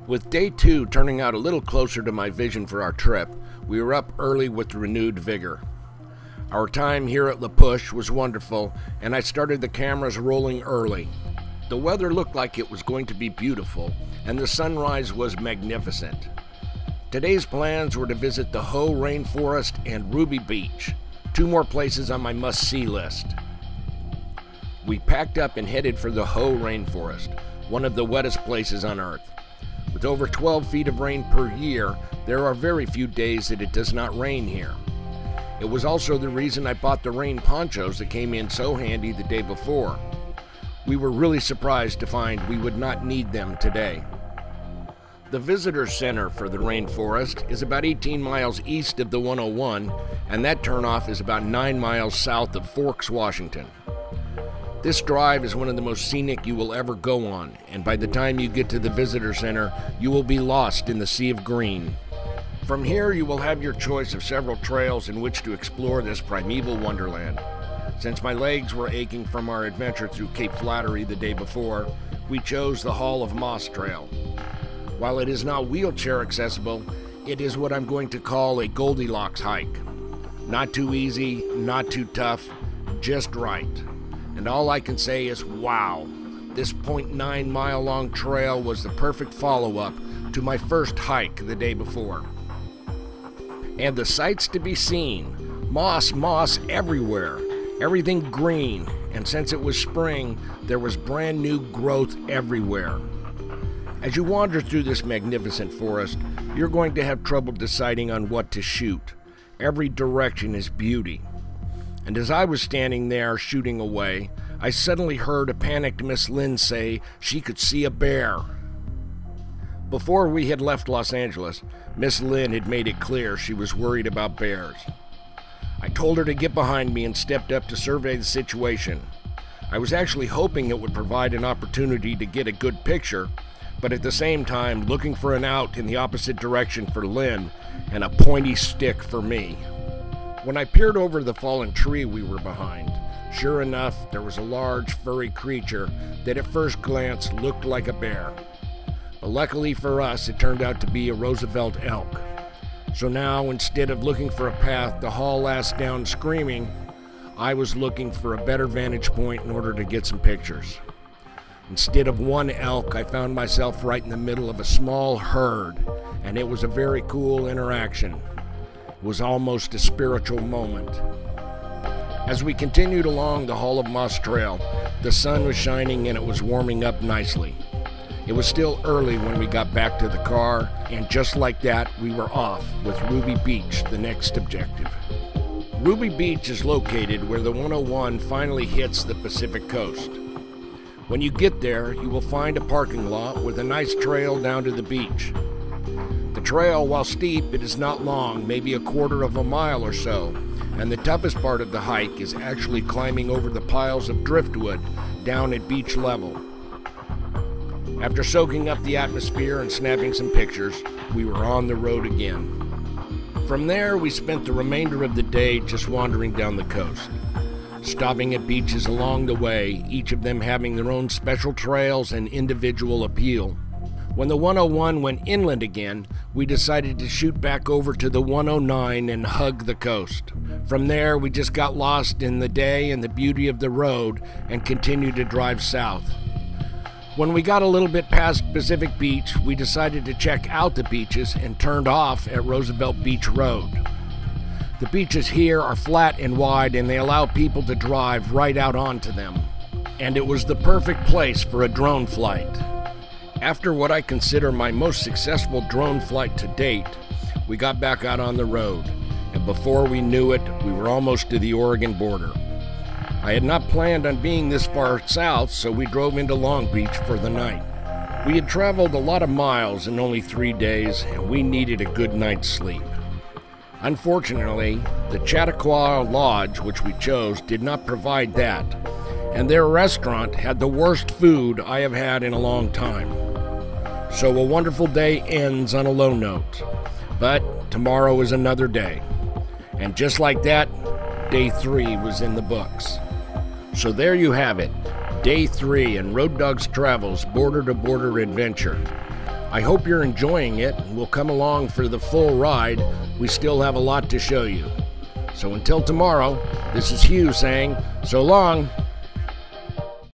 With day 2 turning out a little closer to my vision for our trip, we were up early with renewed vigor. Our time here at La Push was wonderful, and I started the cameras rolling early. The weather looked like it was going to be beautiful, and the sunrise was magnificent. Today's plans were to visit the Hoh Rainforest and Ruby Beach, 2 more places on my must-see list. We packed up and headed for the Hoh Rainforest, one of the wettest places on Earth. With over 12 feet of rain per year, there are very few days that it does not rain here. It was also the reason I bought the rain ponchos that came in so handy the day before. We were really surprised to find we would not need them today. The visitor center for the rainforest is about 18 miles east of the 101, and that turnoff is about 9 miles south of Forks, Washington. This drive is one of the most scenic you will ever go on, and by the time you get to the visitor center, you will be lost in the sea of green. From here, you will have your choice of several trails in which to explore this primeval wonderland. Since my legs were aching from our adventure through Cape Flattery the day before, we chose the Hall of Moss Trail. While it is not wheelchair accessible, it is what I'm going to call a Goldilocks hike. Not too easy, not too tough, just right. And all I can say is, wow, this 0.9 mile long trail was the perfect follow-up to my first hike the day before. And the sights to be seen, moss everywhere, everything green, and since it was spring, there was brand new growth everywhere. As you wander through this magnificent forest, you're going to have trouble deciding on what to shoot. Every direction is beauty. And as I was standing there shooting away, I suddenly heard a panicked Miss Lynn say she could see a bear. Before we had left Los Angeles, Miss Lynn had made it clear she was worried about bears. I told her to get behind me and stepped up to survey the situation. I was actually hoping it would provide an opportunity to get a good picture, but at the same time looking for an out in the opposite direction for Lynn and a pointy stick for me. When I peered over the fallen tree we were behind, sure enough, there was a large furry creature that at first glance looked like a bear. But luckily for us, it turned out to be a Roosevelt elk. So now, instead of looking for a path to haul ass down screaming, I was looking for a better vantage point in order to get some pictures. Instead of one elk, I found myself right in the middle of a small herd, and it was a very cool interaction. It was almost a spiritual moment. As we continued along the Hall of Moss Trail, the sun was shining and it was warming up nicely. It was still early when we got back to the car, and just like that, we were off with Ruby Beach, the next objective. Ruby Beach is located where the 101 finally hits the Pacific coast. When you get there, you will find a parking lot with a nice trail down to the beach. The trail, while steep, it is not long, maybe a quarter of a mile or so, and the toughest part of the hike is actually climbing over the piles of driftwood down at beach level. After soaking up the atmosphere and snapping some pictures, we were on the road again. From there, we spent the remainder of the day just wandering down the coast, stopping at beaches along the way, each of them having their own special trails and individual appeal. When the 101 went inland again, we decided to shoot back over to the 109 and hug the coast. From there, we just got lost in the day and the beauty of the road and continued to drive south. When we got a little bit past Pacific Beach, we decided to check out the beaches and turned off at Roosevelt Beach Road. The beaches here are flat and wide, and they allow people to drive right out onto them. And it was the perfect place for a drone flight. After what I consider my most successful drone flight to date, we got back out on the road, and before we knew it, we were almost to the Oregon border. I had not planned on being this far south, so we drove into Long Beach for the night. We had traveled a lot of miles in only 3 days, and we needed a good night's sleep. Unfortunately, the Chautauqua Lodge, which we chose, did not provide that, and their restaurant had the worst food I have had in a long time. So a wonderful day ends on a low note, but tomorrow is another day. And just like that, day 3 was in the books. So there you have it, day 3 in Roaddogs Travel's border-to-border adventure. I hope you're enjoying it and will come along for the full ride. We still have a lot to show you. So until tomorrow, this is Hugh saying so long.